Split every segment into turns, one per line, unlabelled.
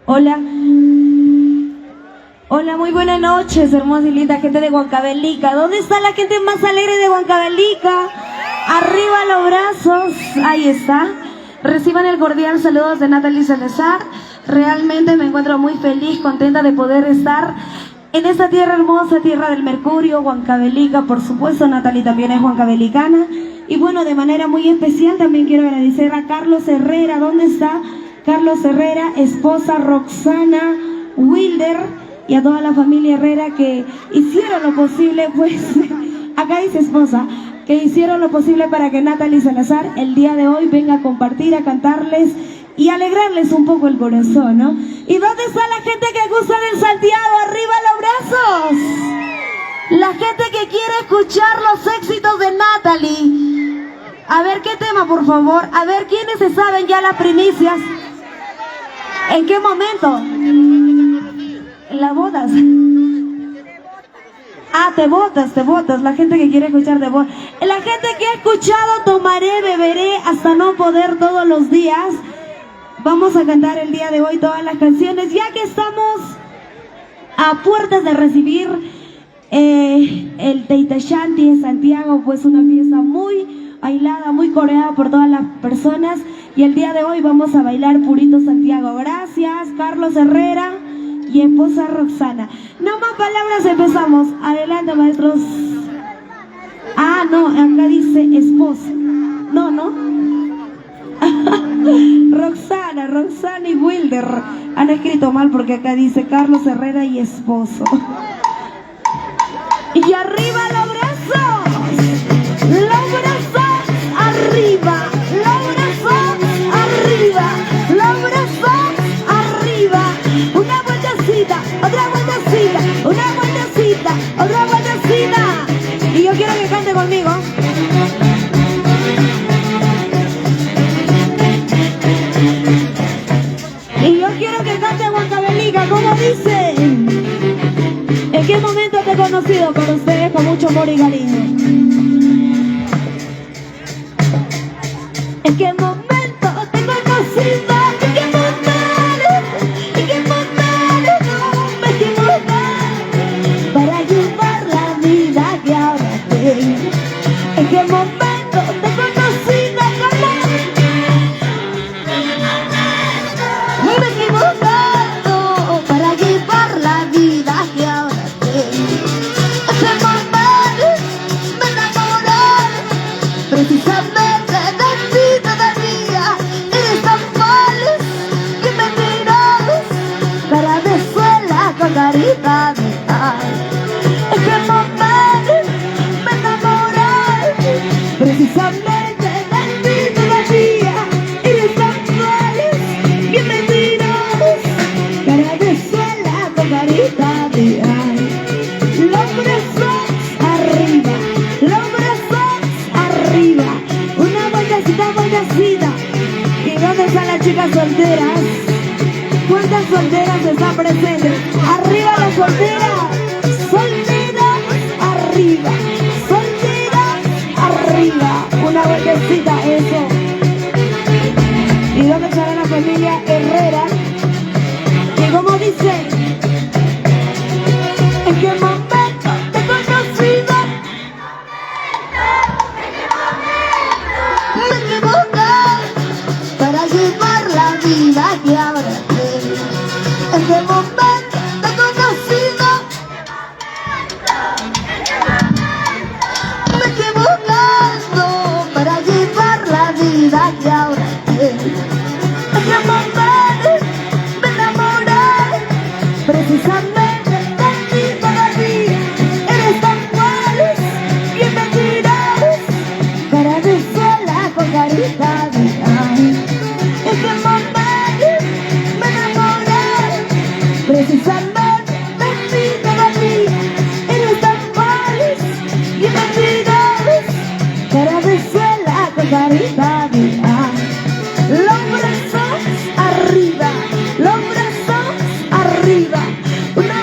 Hola. Hola, muy buenas noches, hermosa y linda gente de Huancavelica. ¿Dónde está la gente más alegre de Huancavelica? Arriba los brazos. Ahí está. Reciban el cordial saludo de Natalie Salazar. Realmente me encuentro muy feliz, contenta de poder estar en esta tierra hermosa, tierra del Mercurio, Huancavelica. Por supuesto, Natalie también es huancavelicana. Y bueno, de manera muy especial también quiero agradecer a Carlos Herrera. ¿Dónde está Carlos Herrera? Esposa Roxana Wilder. Y a toda la familia Herrera que hicieron lo posible, pues, acá dice esposa, que hicieron lo posible para que Natalie Salazar el día de hoy venga a compartir, a cantarles y alegrarles un poco el corazón, ¿no? ¿Y dónde está la gente que gusta de Santiago? ¡Arriba los brazos! La gente que quiere escuchar los éxitos de Natalie. A ver, ¿qué tema, por favor? A ver, ¿quiénes se saben ya las primicias? ¿En qué momento? Las bodas. Ah, te botas. La gente que quiere escuchar de bodas. La gente que ha escuchado Tomaré, beberé hasta no poder todos los días. Vamos a cantar el día de hoy todas las canciones, ya que estamos a puertas de recibir el Teita Shanti en Santiago, pues una fiesta muy bailada, muy coreada por todas las personas. Y el día de hoy vamos a bailar Purito Santiago. Gracias, Carlos Herrera y esposa Roxana. No más palabras, empezamos. Adelante, maestros. Ah, no, acá dice esposa. No. Roxana y Wilder. Han escrito mal porque acá dice Carlos Herrera y esposo. Y arriba los brazos. Los brazos arriba. Los brazos arriba. Los brazos arriba. Una vueltecita, otra vueltecita, una vueltecita, otra vueltecita. Y yo quiero que cante conmigo. Y yo quiero que cante Huancavelica, como dice. ¿En qué momento te he conocido para ustedes con mucho amor y cariño? ¿En qué momento te he conocido? ¿En qué momento? ¿En qué momento me equivoqué para llevar la vida que ahora tengo? ¿En qué momento te he conocido? Me he equivocado para llevar la vida que ahora tengo. ¿En qué momento me enamoré precisamente de ti todavía? Eres tan feliz que me miras, cara de suela con carita de ay. ¿En qué momento me enamoré precisamente de ti todavía? Eres tan feliz que me miras, cara de suela con carita de ay. Los brazos arriba, los brazos arriba. Una vueltecita, vueltecita. ¿Y dónde están las chicas solteras? ¿Cuántas solteras están presentes? Arriba las solteras. Solteras arriba. Solteras arriba. Una vueltecita, eso. ¿Y dónde estará la familia Herrera? Que como dice, ¿en qué momento te he conocido? Me equivoqué para llevar la vida que ahora tengo. ¿En qué momento te he conocido? Me he equivocado para llevar la vida que ahora tengo. ¿En qué momento me enamoré precisamente de ti todavía? Eres tan feliz que me miras, cara de sola con carita de ay. ¿En qué momento me enamoré precisamente de ti todavía? Eres tan feliz que me miras, cara de suela con carita de ay. Los brazos arriba, los brazos arriba. Una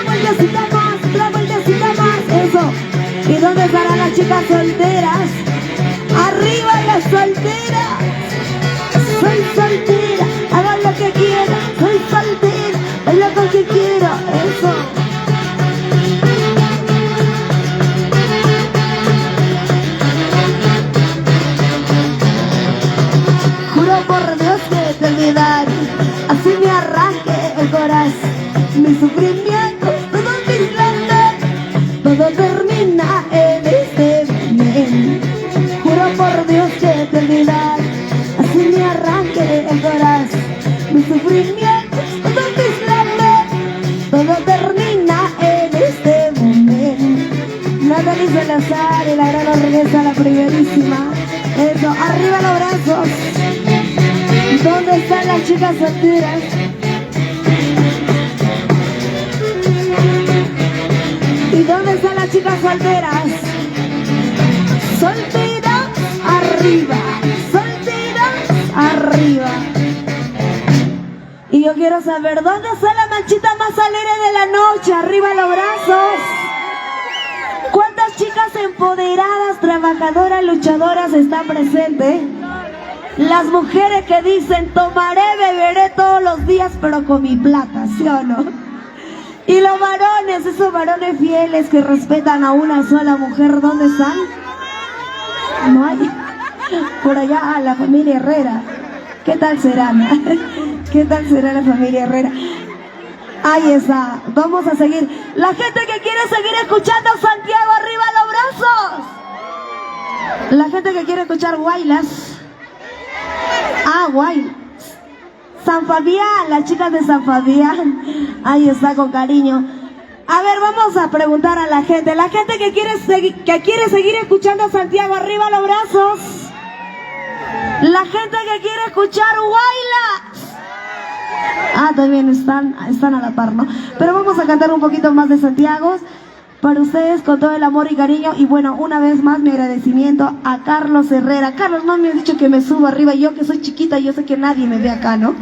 así me arranque el corazón. Mi sufrimiento, todos mis llantos, todo termina en este momento. Juro por Dios que te olvidaré, así me arranque el corazón. Mi sufrimiento, todos mis llantos, todo termina en este momento. Natalie Salazar y la gran orquesta, la primerísima. Eso, arriba los brazos. ¿Dónde están las chicas solteras? ¿Y dónde están las chicas solteras? Solteras, arriba. Solteras, arriba. Y yo quiero saber, ¿dónde está la manchita más alegre de la noche? Arriba los brazos. ¿Cuántas chicas empoderadas, trabajadoras, luchadoras están presentes? Las mujeres que dicen, tomaré, beberé todos los días, pero con mi plata, ¿sí o no? Y los varones, esos varones fieles que respetan a una sola mujer, ¿dónde están? No hay. Por allá, la familia Herrera. ¿Qué tal será? ¿Qué tal será la familia Herrera? Ahí está, vamos a seguir. La gente que quiere seguir escuchando Santiago, arriba los brazos. La gente que quiere escuchar Guaylas. Ah, Guay. San Fabián, las chicas de San Fabián. Ahí está, con cariño. A ver, vamos a preguntar a la gente. La gente que quiere seguir escuchando Santiago, arriba los brazos. La gente que quiere escuchar Guaylas. Ah, también están a la par, ¿no? Pero vamos a cantar un poquito más de Santiago para ustedes con todo el amor y cariño. Y bueno, una vez más mi agradecimiento a Carlos Herrera. Carlos, no me has dicho que me subo arriba. Yo que soy chiquita, yo sé que nadie me ve acá, ¿no?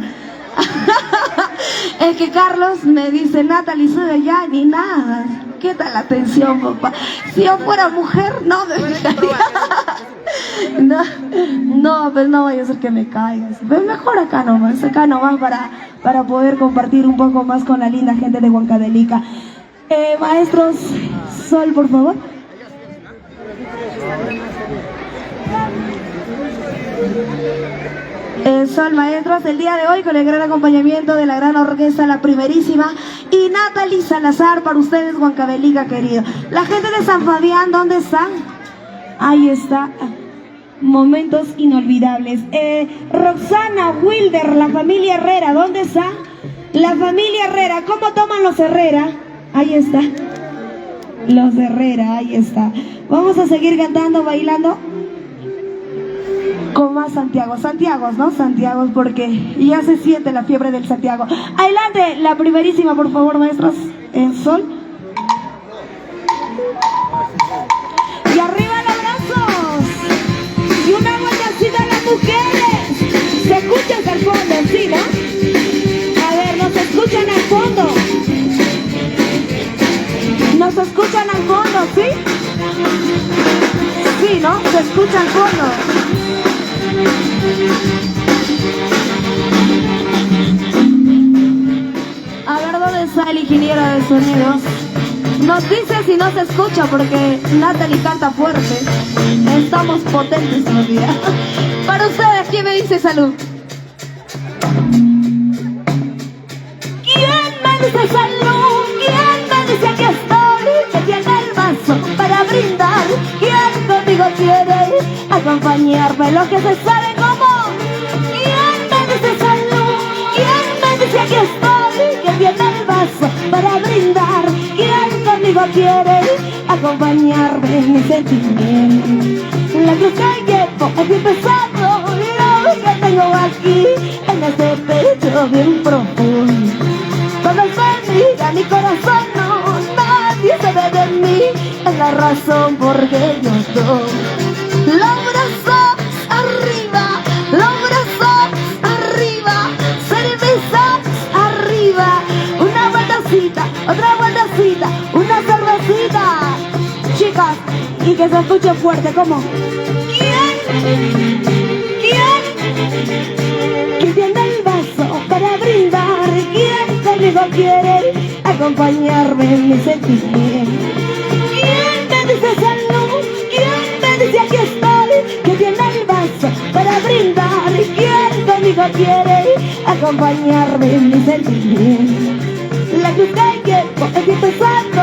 Es que Carlos me dice, Natalie, sube allá, ni nada. ¿Qué tal la atención, papá? Si yo fuera mujer, no me fijaría. No, pues no vaya a ser que me caigas. Pero mejor acá nomás para poder compartir un poco más con la linda gente de Huancavelica. Maestros, Sol, por favor. Sol, maestros, el día de hoy con el gran acompañamiento de la gran orquesta, la primerísima, y Natalie Salazar para ustedes, Huancavelica querido. La gente de San Fabián, ¿dónde están? Ahí está. Momentos inolvidables. Roxana, Wilder, la familia Herrera, ¿dónde está? La familia Herrera, ¿cómo toman los Herrera? Ahí está. Los Herrera, ahí está. Vamos a seguir cantando, bailando con más Santiago, ¿no? Santiago, porque ya se siente la fiebre del Santiago. Adelante, la primerísima, por favor, maestros. En Sol. Y arriba los brazos. Y una vueltacita a las mujeres. Se escucha desde el fondo, ¿sí, no? A ver, ¿nos escuchan al fondo? ¿Nos escuchan al fondo, sí? Sí, ¿no? Se escucha al fondo. A ver, ¿dónde está el ingeniero de sonidos? Nos dice si no se escucha, porque Natalie canta fuerte. Estamos potentes todavía. Para ustedes, ¿quién me dice salud? ¿Quién me dice salud? ¿Quién me dice aquí estoy? Que tiene el vaso para brindar. ¿Quién conmigo quiere acompañarme? Lo que se sabe como. ¿Quién me dice salud? ¿Quién me dice aquí estoy? Que tiene el vaso para brindar. ¿Quién conmigo quiere acompañarme en mi sentimiento? La cruz que llevo es bien pesado, y lo que tengo aquí en este pecho bien profundo. Cuando se mira mi corazón, no, nadie sabe de mí, es la razón por que yo doy. Los brazos arriba, los brazos arriba, cervezas arriba, una vueltacita, otra vueltacita, una cervecita. Chicas, y que se escuche fuerte, como ¿quién? ¿Quién? ¿Quién tiene el vaso para brindar? ¿Quién conmigo quiere acompañarme en mi sentimiento? ¿Quién me dice salud? ¿Quién me dice aquí estoy? ¿Quién tiene el vaso para brindar? ¿Quién conmigo quiere acompañarme en mi sentimiento. La cruz que estoy pensando,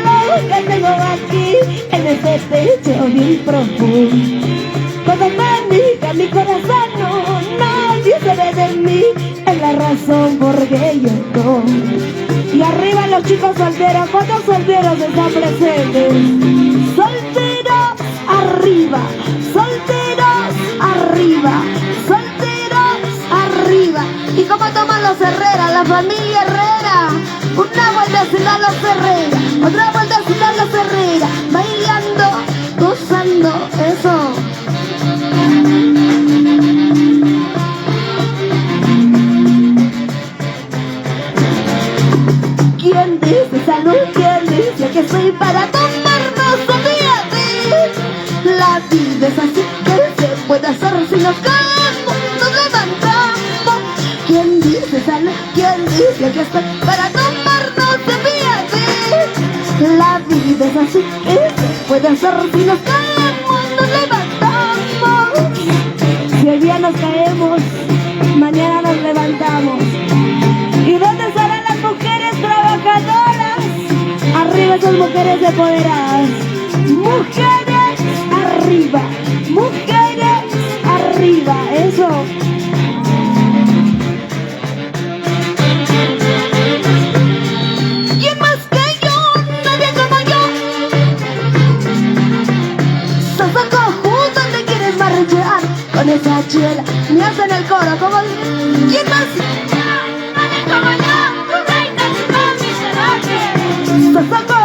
lo que tengo aquí en este techo bien profundo. Cuando me diga mi corazón, nadie se ve de mí, es la razón por que yo estoy. Y arriba los chicos solteros, ¿cuántos solteros están presentes? Solteros arriba, solteros arriba, solteros arriba. ¿Y cómo toman los Herrera, la familia Herrera? Una vueltecita a los Herrera, otra vueltecita a los Herrera, bailando, gozando, eso. ¿Quién dice salud? ¿Quién dice que soy para tomarnos un día de? La vida es así que se puede hacer si nos caemos, nos levantamos. ¿Quién dice salud? ¿Quién dice que estoy para tomarnos un día de? La vida es así que se puede hacer si nos caemos, nos levantamos. Si hoy día nos caemos, mañana nos levantamos. ¿Y dónde estarán las mujeres trabajadoras? Arriba esas mujeres empoderadas. Mujeres arriba, mujeres arriba, eso. ¿Quién más que yo? Nadie como yo. Sasaco, ¿dónde quieres marchar? Con esa chela, me hacen el coro como... ¿Quién más? Sasaco,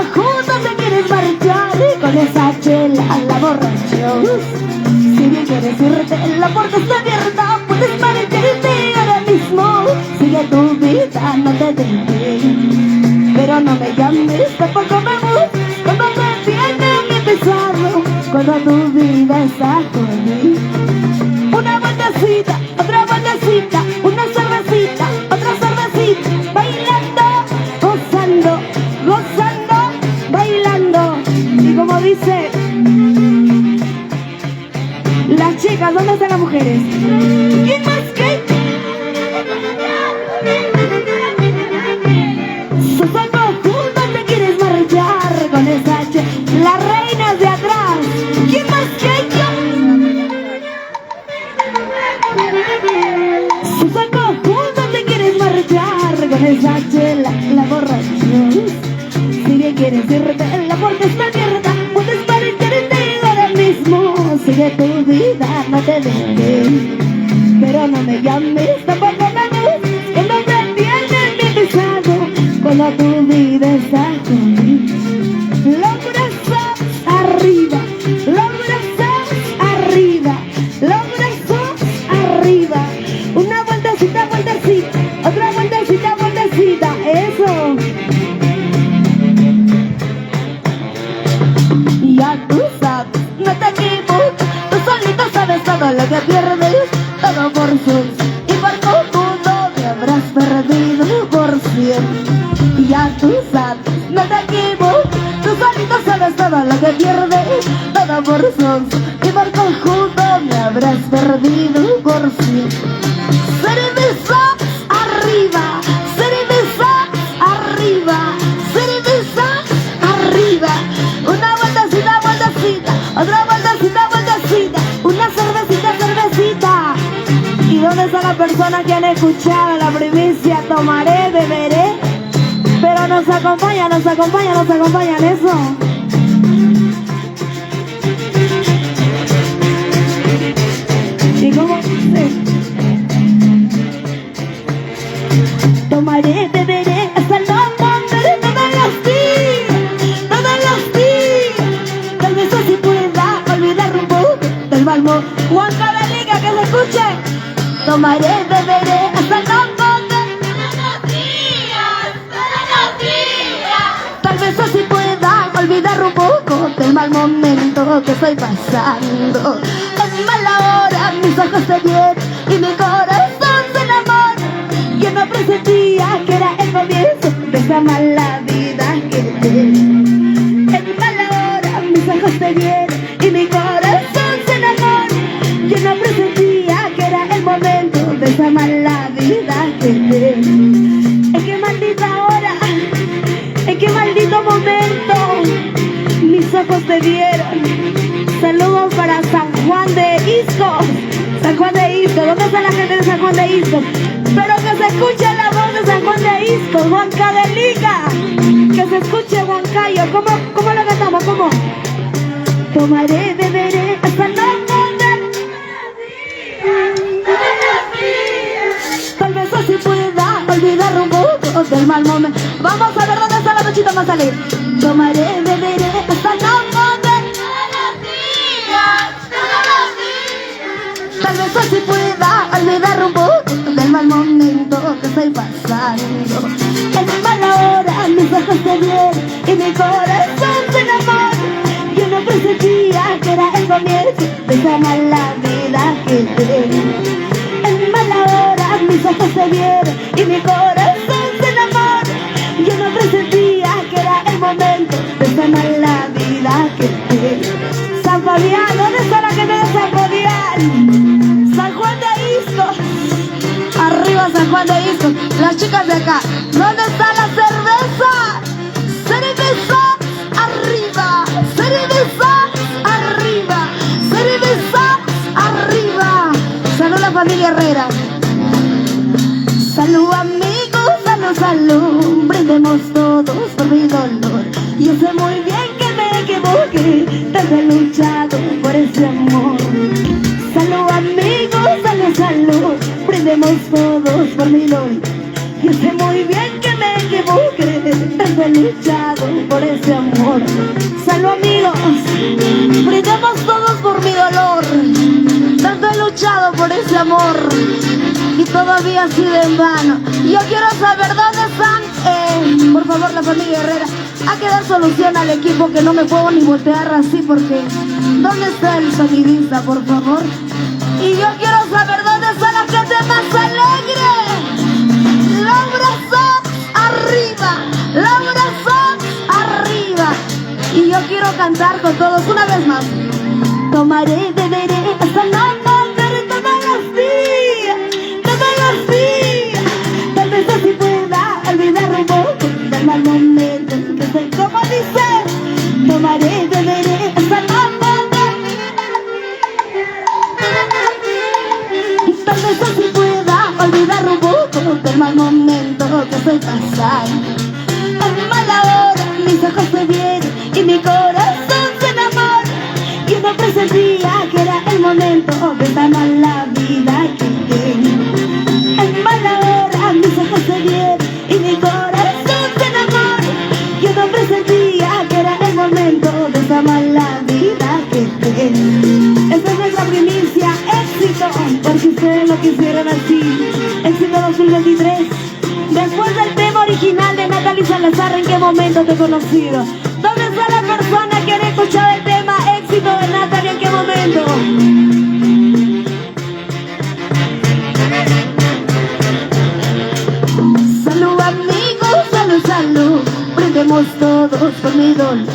¿dónde quieres marchar? Con esa chela a la borracha. Si bien quieres irte, la puerta está abierta, puedes marcharte ahora mismo. Sigue tu vida, no te dejes, pero no me llames, tampoco me busques. Cuando me viene mi pesado, cuando tu vida está conmigo. Una vueltecita, otra vueltecita, una cervecita, otra cervecita, bailando, gozando, gozando, bailando. Y como dice las chicas, ¿dónde están las mujeres? ¿Quién más que? Sasaco, ¿dónde quieres marchar con esa las reinas de atrás? ¿Quién más que yo? Sasaco, ¿dónde quieres marchar con esa chela, la borracha? Si bien quieres irte, la puerta está abierta, puedes marcharte ahora mismo. Sigue tu vida, no te dejes, pero no me llames, tampoco me busques. Cuando me viene mi pesado, cuando tu vida está conmigo. Los brazos arriba, los brazos arriba, los brazos arriba. Una vueltecita, vueltecita, otra vueltecita, vueltecita, eso. Ya tú sabes, no te equivoques, tú solito sabes todo lo que pierdes, todo por sus y por conjunto te habrás perdido por siempre. Ya tú sabes, no te equivoques, tú solito sabes todo lo que pierdes, todo por sus y por conjunto me habrás perdido por siempre. Cerveza arriba, cerveza arriba, cerveza arriba. Una vueltecita, vueltecita, otra vueltecita, vueltecita, una cervecita, cervecita. ¿Y dónde está la persona que han escuchado la primicia? Tomaré, beberé, pero nos acompañan, nos acompañan, nos acompañan, eso. ¿Y cómo? Sí. Tomaré, beberé, hasta el amanecer, todos los días, todos los días. Tal vez así pueda olvidar un poco del mal humor. Juan Cabelica, que se escuche. Tomaré, beberé, hasta el amanecer, todos los días, todos los días. Tal vez así pueda olvidar un poco del mal momento que estoy pasando. En mala hora mis ojos te vieron y mi corazón se enamora. Yo no presentía que era el comienzo de esa mala vida que tengo. En mala hora mis ojos te vieron y mi corazón se enamora. Yo no presentía que era el momento de esa mala vida Izco. ¿Dónde está la gente de San Juan de Izco? Pero que se escuche la voz de San Juan de Izco, Huancavelica. Que se escuche Huancayo. ¿Cómo lo cantamos? ¿Cómo? Tomaré, beberé hasta no poder. Tal vez así pueda olvidar un poco del mal momento. Vamos a ver dónde está la nochita más alegre. Tomaré, beberé hasta no poder. Tal vez así pueda olvidar un poco del mal momento que estoy pasando. En mala hora mis ojos te vieron y mi corazón se enamora. Yo no presentía que era el comienzo de esa mala vida que tengo. En mala hora mis ojos se vieron y mi corazón se enamora. Yo no presentía que era el momento de esa mala vida que tengo. San Fabián, ¿dónde está la gente de San Fabián? San Juan de Izco. Arriba San Juan de Izco. Las chicas de acá, ¿dónde está la cerveza? Cerveza arriba, cerveza arriba, cerveza arriba. Salud la familia Herrera. Salud amigos, salud, salud. Brindemos todos por mi dolor. Yo sé muy bien que me equivoqué, tanto he luchado por ese amor. Salud amigos, salud, salud. Brindemos todos por mi dolor. Yo sé muy bien que me equivoqué, tanto he luchado por ese amor. Salud amigos, brindemos todos por mi dolor. Tanto he luchado por ese amor y todavía ha sido en vano. Yo quiero saber dónde están, por favor la familia Herrera. Hay que dar solución al equipo que no me puedo ni voltear así porque ¿dónde está el sonidista, por favor? Y yo quiero saber dónde está la gente más alegre. Los brazos arriba, los brazos arriba. Y yo quiero cantar con todos una vez más. Tomaré, beberé hasta no poder todos los días, todos los días. Tal vez así pueda olvidar un poco del mal momento que estoy. Como dice, tomaré, beberé hasta no poder. Tal vez así pueda olvidar un poco del mal momento que estoy pasando. En mala hora mis ojos se vieron y mi corazón se enamora. Yo no presentía que era el momento de esta mala vida que tengo. En mala hora mis ojos se vieron y mi corazón se enamora. Yo no presentía que era el momento de esta mala vida que tengo. Esta es nuestra primicia, éxito, porque ustedes lo quisieron así. Éxito 2023. Después del tema original de Natalie Salazar, ¿en qué momento te he conocido? ¿Dónde está la persona que han escuchado el tema éxito de Natalie? ¿En qué momento? Salud amigos, salud, salud. Brindemos todos por mi dolor.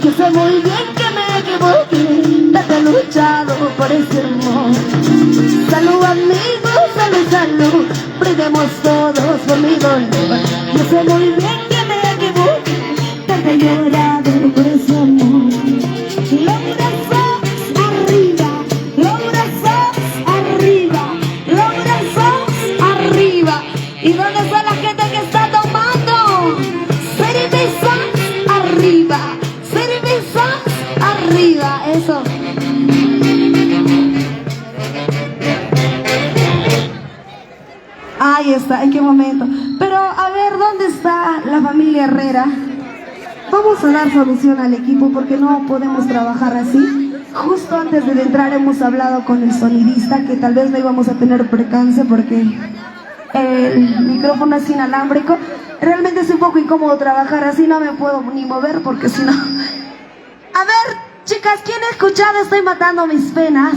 Yo sé muy bien que me equivoqué, tanto he luchado por ese amor. Salud amigos, salud, salud. Brindemos todos por mi dolor. Yo sé muy bien que me equivoqué, tanto he llorado por ese amor. Los brazos arriba, los brazos arriba, los brazos arriba. ¿Y dónde está la gente que está tomando? Cervezas arriba, cervezas arriba, eso. Ahí está, ¿en qué momento? Pero a ver, ¿dónde está la familia Herrera? Vamos a dar solución al equipo porque no podemos trabajar así. Justo antes de entrar hemos hablado con el sonidista que tal vez no íbamos a tener percance porque el micrófono es inalámbrico. Realmente es un poco incómodo trabajar así, no me puedo ni mover porque si no... A ver, chicas, ¿quién ha escuchado Estoy matando mis penas?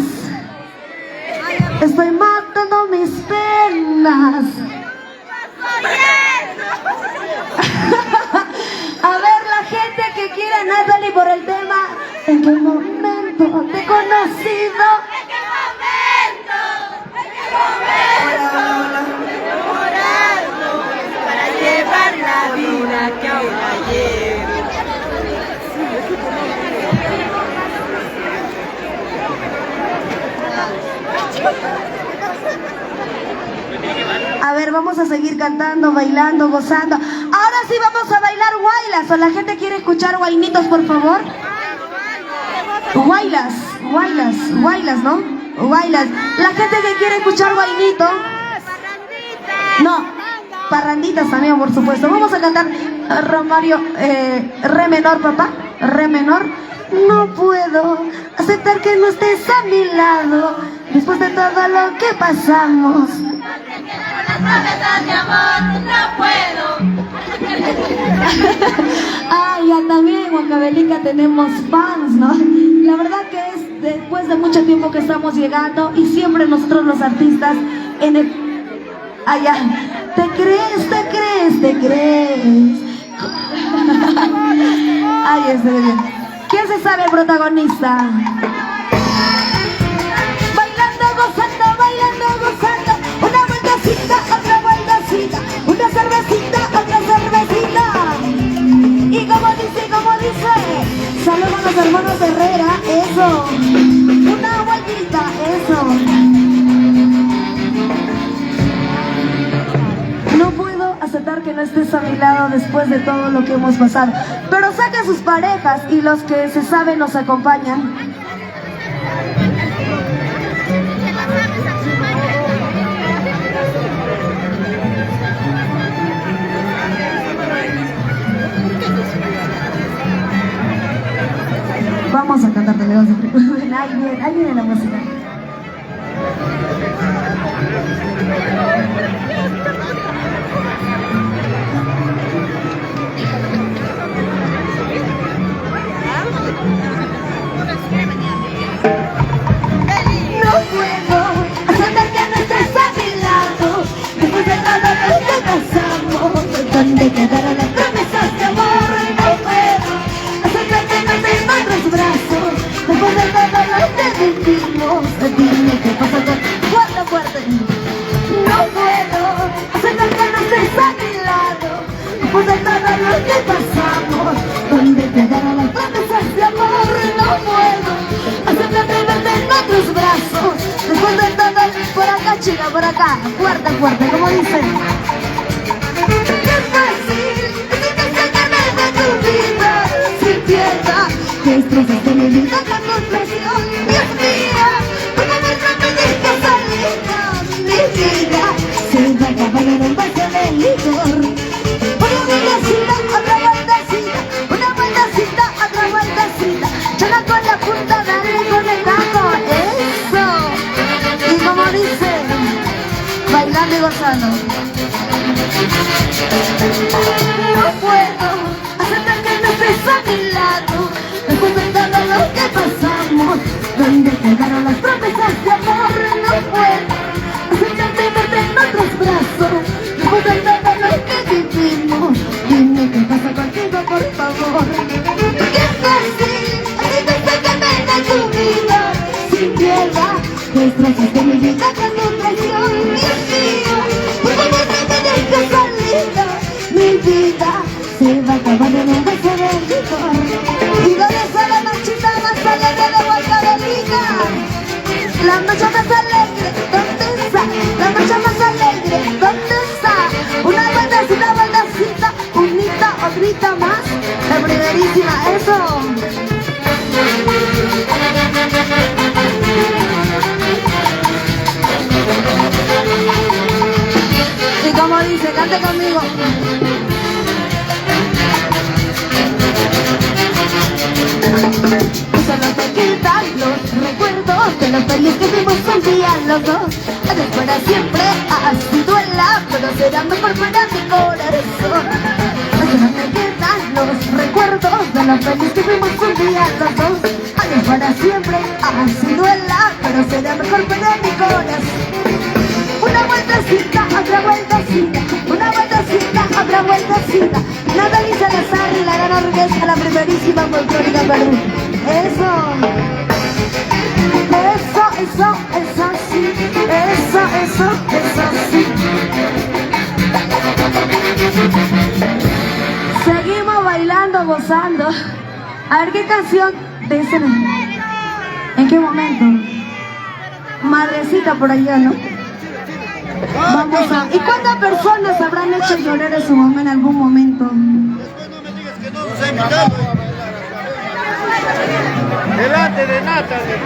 Estoy matando mis penas. A ver, la gente que quiere a Natalie por el tema. ¿En qué momento te he conocido? ¿En qué momento? ¿En qué momento?
Enamorarnos para llevar la vida que ahora llevo.
ver, vamos a seguir cantando, bailando, gozando. Ahora sí vamos a bailar guaylas. ¿O la gente quiere escuchar guainitos, por favor? Guaylas, guaylas, guaylas, ¿no? Guaylas. La gente que quiere escuchar guainito. No, parranditas también, por supuesto. Vamos a cantar Romario, re menor, papá. Re menor. No puedo aceptar que no estés a mi lado después de todo lo que pasamos.
De amor, no puedo.
Ah, ya también en Huancavelica tenemos fans, ¿no? La verdad que es después de mucho tiempo que estamos llegando y siempre nosotros los artistas en el... Allá, te crees, te crees, te crees. Ahí está bien. ¿Quién se sabe el protagonista? Bailando, gozando, una vueltecita, otra vueltecita, una cervecita, otra cervecita. Y como dice, saludos a los hermanos Herrera, eso. Una vueltita, eso. No puedo aceptar que no estés a mi lado después de todo lo que hemos pasado. Pero saquen sus parejas y los que se saben nos acompañan. Vamos a cantar de León. Ahí viene la música. No puedo aceptar que no estés a mi lado después de todo lo que pasamos. ¿Dónde quedaron las promesas de amor? No puedo aceptar que no estés en otros brazos después de todo lo que vivimos. Dime qué pasa con fuerte, fuerte. No puedo aceptar que no estés a mi lado después de todo lo que pasamos. ¿Dónde quedaron las promesas de amor? No puedo aceptar que no estés en otros brazos después de todo. Por acá, chica, por acá. Fuerte, fuerte, como dicen. Qué fácil es sacarme de tu vida sin piedad. Destrozaste mi vida con tu presión. Dios mío, porque nuestra belleza salida, mi vida se va a acabar en un vaso de licor. Una vueltecita, otra vueltecita, una vueltecita, otra vueltecita. Chola con la punta, dale con el taco. Eso. Y como dicen, bailando y gozando. No puedo aceptar que no estés a mi lado después de todo lo que pasamos. ¿Dónde quedaron las promesas de amor? No puedo aceptar que no estés en otros brazos después de todo lo que vivimos. Dime qué pasa contigo, por favor. Qué fácil es sacarme de tu vida sin piedad. Destrozaste mi vida con tu traición. Dios mío, porque no te dejes salida, mi vida se va a acabar en un beso de licor. ¿Y dónde está la marchita más alegre de Huancavelica? La noche más alegre, ¿dónde está? La noche más alegre, ¿dónde está? Una vueltecita, unita, otrita más. La primerísima, eso. Y como dice, cante conmigo. Solo te quitan los recuerdos de lo feliz que fuimos un día los dos. Adiós para siempre, así duela, pero será mejor para mi corazón. Solo te quitan los recuerdos de lo feliz que fuimos un día los dos. Adiós para siempre, así duela, pero será mejor para mi corazón. Una vueltecita, otra vueltecita, una vueltecita, otra vueltecita. Natalie Salazar y la gran orquesta, la primerísima folclórica Perú. Eso, sí, eso, sí. Seguimos bailando, gozando. A ver qué canción de ese. ¿En qué momento? Madrecita por allá, ¿no? Vamos a... ¿Y cuántas personas habrán hecho llorar a su mamá en algún momento?
Después no me digas que no nos ha invitado. Delante de Natalie.